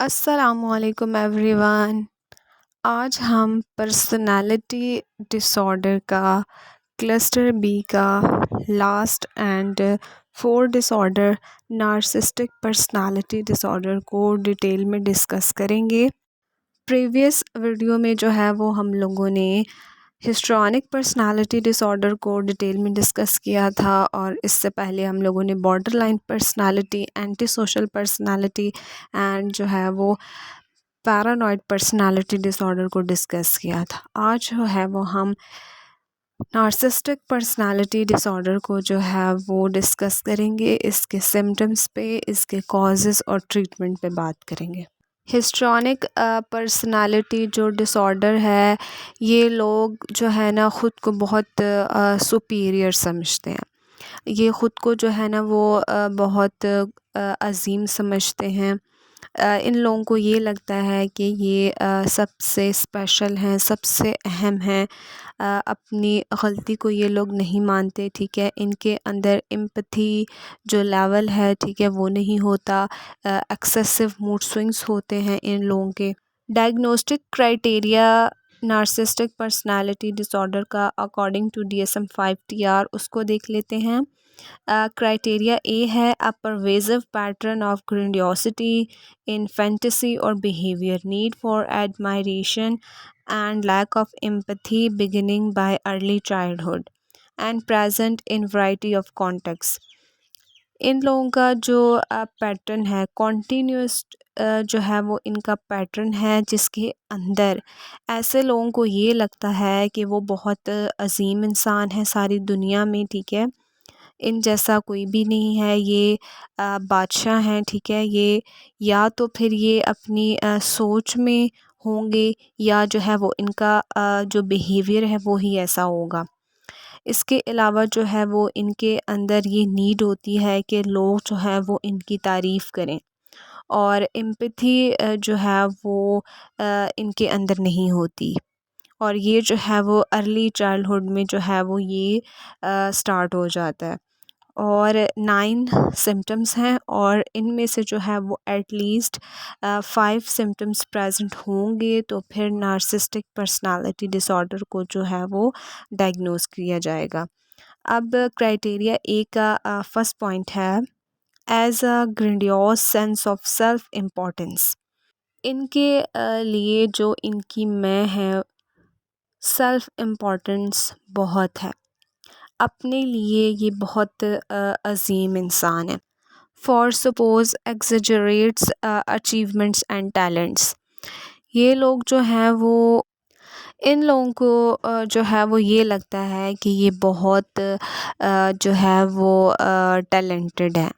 अस्सलामुअलैकुम एवरीवन। आज हम पर्सनालिटी डिसऑर्डर का क्लस्टर बी का last and four disorder narcissistic personality disorder को डिटेल में डिस्कस करेंगे। प्रीवियस वीडियो में जो है वो हम लोगों ने हिस्ट्रॉनिक पर्सनालिटी डिसऑर्डर को डिटेल में डिस्कस किया था, और इससे पहले हम लोगों ने borderline personality, anti social personality and जो है वो पैरानॉइड पर्सनालिटी डिसऑर्डर को डिस्कस किया था। आज जो है वो हम नार्सिसिस्टिक पर्सनालिटी डिसऑर्डर को जो है वो डिस्कस करेंगे। इसके सिम्टम्स पे, इसके कॉजेज़ और ट्रीटमेंट पे बात करेंगे। हिस्ट्रॉनिक पर्सनालिटी जो डिसऑर्डर है, ये लोग जो है ना ख़ुद को बहुत सुपीरियर समझते हैं। ये ख़ुद को जो है ना वो बहुत अजीम समझते हैं। इन लोगों को ये लगता है कि ये सबसे स्पेशल हैं, सबसे अहम हैं। अपनी गलती को ये लोग नहीं मानते, ठीक है। इनके अंदर एम्पैथी जो लेवल है, ठीक है, वो नहीं होता। एक्सेसिव मूड स्विंग्स होते हैं इन लोगों के। Diagnostic criteria narcissistic personality disorder का अकॉर्डिंग टू DSM-5 उसको देख लेते हैं। क्राइटेरिया ए है a pervasive pattern of grandiosity in fantasy और behaviour, need for admiration and lack of empathy beginning by early childhood and present in variety of context. इन लोगों का जो पैटर्न है कॉन्टीन्यूस, जो है वो इनका पैटर्न है, जिसके अंदर ऐसे लोगों को ये लगता है कि वो बहुत अजीम इंसान है सारी दुनिया में, ठीक है। इन जैसा कोई भी नहीं है, ये बादशाह हैं, ठीक है। ये या तो फिर ये अपनी सोच में होंगे, या जो है वो इनका जो बिहेवियर है वो ही ऐसा होगा। इसके अलावा जो है वो इनके अंदर ये नीड होती है कि लोग जो है वो इनकी तारीफ़ करें, और एम्पैथी जो है वो इनके अंदर नहीं होती। और ये जो है वो अर्ली चाइल्डहुड में जो है वो ये स्टार्ट हो जाता है। और 9 सिम्टम्स हैं, और इनमें से जो है वो एटलीस्ट 5 सिम्टम्स प्रेजेंट होंगे तो फिर नार्सिसिस्टिक पर्सनालिटी डिसऑर्डर को जो है वो डायग्नोस किया जाएगा। अब क्राइटेरिया ए का फर्स्ट पॉइंट है as a grandiose sense of self importance. इनके लिए जो इनकी मैं है, सेल्फ इम्पोर्टेंस बहुत है, अपने लिए ये बहुत अजीम इंसान है। For suppose exaggerates achievements and talents. ये लोग जो हैं वो, इन लोगों को जो है वो ये लगता है कि ये बहुत जो है वो टैलेंटेड है,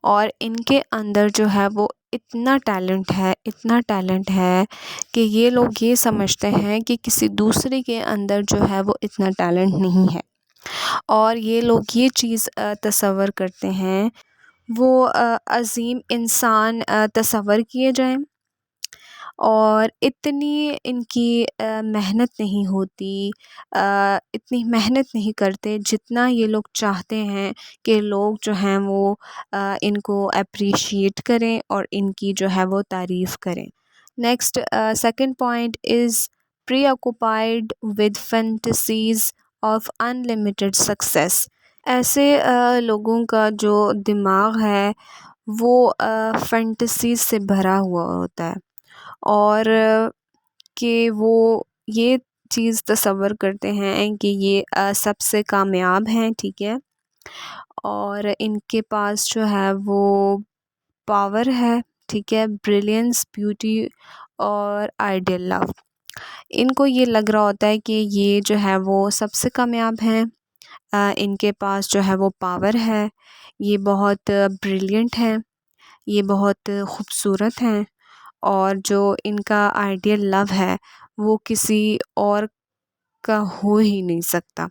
और इनके अंदर जो है वो इतना टैलेंट है, इतना टैलेंट है कि ये लोग ये समझते हैं कि किसी दूसरे के अंदर जो है वो इतना टैलेंट नहीं है। और ये लोग ये चीज़ तसव्वुर करते हैं, वो अज़ीम इंसान तसव्वुर किए जाएं, और इतनी इनकी मेहनत नहीं होती, इतनी मेहनत नहीं करते जितना ये लोग चाहते हैं कि लोग जो हैं वो इनको अप्रिशिएट करें और इनकी जो है वो तारीफ़ करें। Next second point is preoccupied with fantasies of unlimited success. ऐसे लोगों का जो दिमाग है वो फैंटेसी से भरा हुआ होता है, और कि वो ये चीज़ तसव्वुर करते हैं कि ये सबसे कामयाब हैं, ठीक है। और इनके पास जो है वो पावर है, ठीक है, ब्रिलियंस, ब्यूटी और आइडियल लव। इनको ये लग रहा होता है कि ये जो है वो सबसे कामयाब हैं। इनके पास जो है वो पावर है, ये बहुत ब्रिलियंट हैं, ये बहुत खूबसूरत हैं, और जो इनका आइडियल लव है वो किसी और का हो ही नहीं सकता।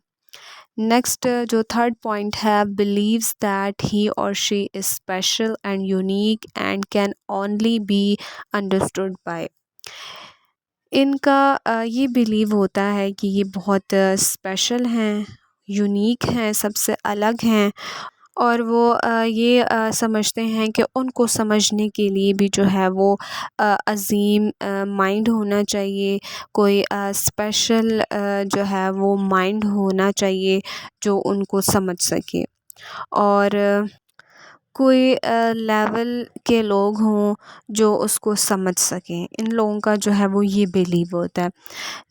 नेक्स्ट जो थर्ड पॉइंट है, बिलीव्स दैट ही और she is special and unique and can only be understood by. इनका ये बिलीव होता है कि ये बहुत स्पेशल हैं, यूनिक हैं, सबसे अलग हैं, और वो ये समझते हैं कि उनको समझने के लिए भी जो है वो अज़ीम माइंड होना चाहिए, कोई स्पेशल जो है वो माइंड होना चाहिए जो उनको समझ सके। और कोई लेवल के लोग हों जो उसको समझ सकें, इन लोगों का जो है वो ये बिलीव होता है।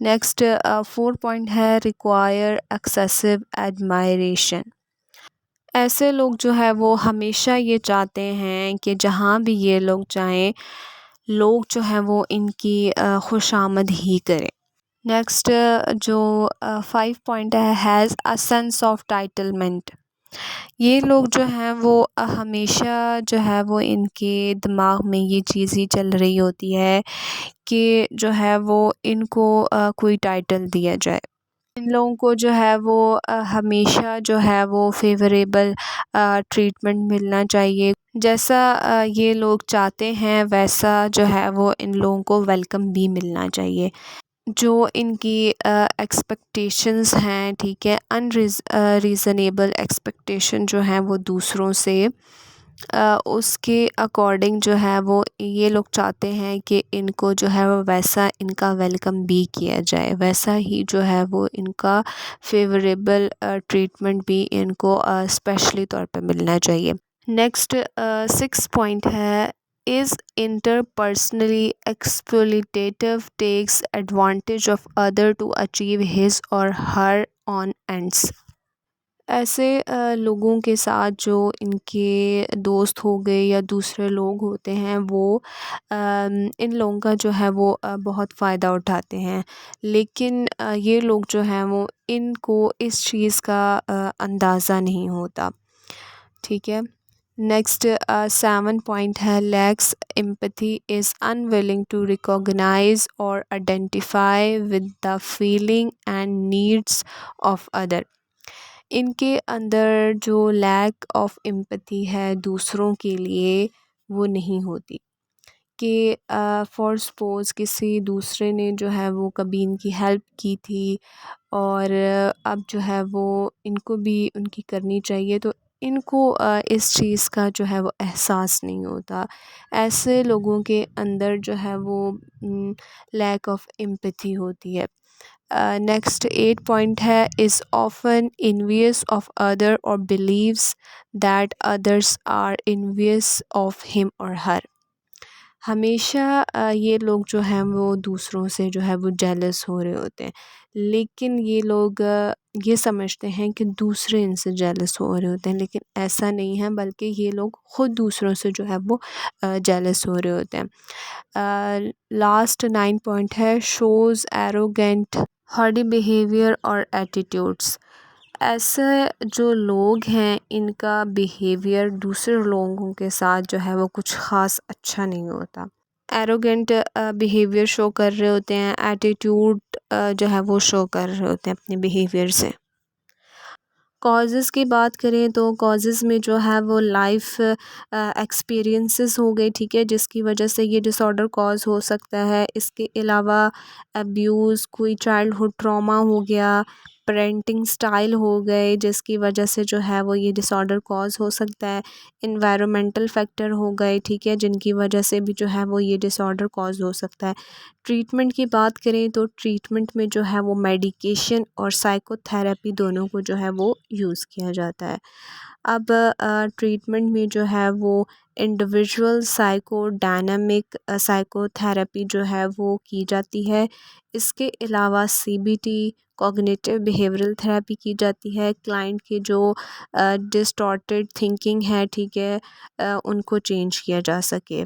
नेक्स्ट 4 पॉइंट है रिक्वायर एक्सेसिव एडमायरेशन। ऐसे लोग जो है वो हमेशा ये चाहते हैं कि जहाँ भी ये लोग जाएं, लोग जो हैं वो इनकी खुशामद ही करें। नेक्स्ट जो 5 पॉइंट है हैज़ अ सेंस ऑफ टाइटलमेंट। ये लोग जो हैं वो हमेशा जो है वो इनके दिमाग में ये चीज़ ही चल रही होती है कि जो है वो इनको कोई टाइटल दिया जाए। इन लोगों को जो है वो हमेशा जो है वो फ़ेवरेबल ट्रीटमेंट मिलना चाहिए। जैसा ये लोग चाहते हैं वैसा जो है वो इन लोगों को वेलकम भी मिलना चाहिए। जो इनकी एक्सपेक्टेशंस हैं, ठीक है, रीज़नेबल एक्सपेक्टेशन जो हैं वो दूसरों से, उसके अकॉर्डिंग जो है वो ये लोग चाहते हैं कि इनको जो है वो वैसा इनका वेलकम भी किया जाए, वैसा ही जो है वो इनका फ़ेवरेबल ट्रीटमेंट भी इनको स्पेशली तौर पे मिलना चाहिए। नेक्स्ट 6 पॉइंट है is interpersonally exploitative, takes advantage of other to achieve his or her own ends। ऐसे लोगों के साथ जो इनके दोस्त हो गए या दूसरे लोग होते हैं वो इन लोगों का जो है वो बहुत फ़ायदा उठाते हैं, लेकिन ये लोग जो हैं वो इनको इस चीज़ का अंदाज़ा नहीं होता, ठीक है। नेक्स्ट 7 पॉइंट है lacks empathy, is unwilling to recognise और identify with the feeling and needs of other. इनके अंदर जो लैक ऑफ एम्पैथी है दूसरों के लिए वो नहीं होती कि फॉर सपोज़ किसी दूसरे ने जो है वो कभी इनकी हेल्प की थी और अब जो है वो इनको भी उनकी करनी चाहिए, तो इनको इस चीज़ का जो है वो एहसास नहीं होता। ऐसे लोगों के अंदर जो है वो लैक ऑफ एम्पैथी होती है। नेक्स्ट 8 पॉइंट है is often envious of other और believes that others are envious of him और हर। हमेशा ये लोग जो हैं वो दूसरों से जो है वो जेलस हो रहे होते हैं, लेकिन ये लोग ये समझते हैं कि दूसरे इनसे जेलस हो रहे होते हैं, लेकिन ऐसा नहीं है, बल्कि ये लोग ख़ुद दूसरों से जो है वो जेलस हो रहे होते हैं। लास्ट 9 पॉइंट है शोज़ एरोगेंट हॉडी बिहेवियर और एटीट्यूड्स। ऐसे जो लोग हैं इनका बिहेवियर दूसरे लोगों के साथ जो है वो कुछ ख़ास अच्छा नहीं होता। एरोगेंट बिहेवियर शो कर रहे होते हैं, एटीट्यूड जो है वो शो कर रहे होते हैं अपने बिहेवियर से। कॉजेज़ की बात करें तो कॉजेज़ में जो है वो लाइफ एक्सपीरियंसेस हो गए, ठीक है, जिसकी वजह से ये डिसऑर्डर कॉज हो सकता है। इसके अलावा अब्यूज़, कोई चाइल्डहुड ट्रॉमा हो गया, पेरेंटिंग स्टाइल हो गए जिसकी वजह से जो है वो ये डिसऑर्डर कॉज हो सकता है। एनवायरमेंटल फैक्टर हो गए, ठीक है, जिनकी वजह से भी जो है वो ये डिसऑर्डर कॉज हो सकता है। ट्रीटमेंट की बात करें तो ट्रीटमेंट में जो है वो मेडिकेशन और साइकोथेरेपी दोनों को जो है वो यूज़ किया जाता है। अब ट्रीटमेंट में जो है वो इंडिविजुअल साइकोडायनामिक साइकोथेरेपी जो है वो की जाती है। इसके अलावा सीबीटी कॉग्निटिव बिहेवियरल थेरेपी की जाती है। क्लाइंट की जो डिस्टॉर्टेड थिंकिंग है, ठीक है, उनको चेंज किया जा सके।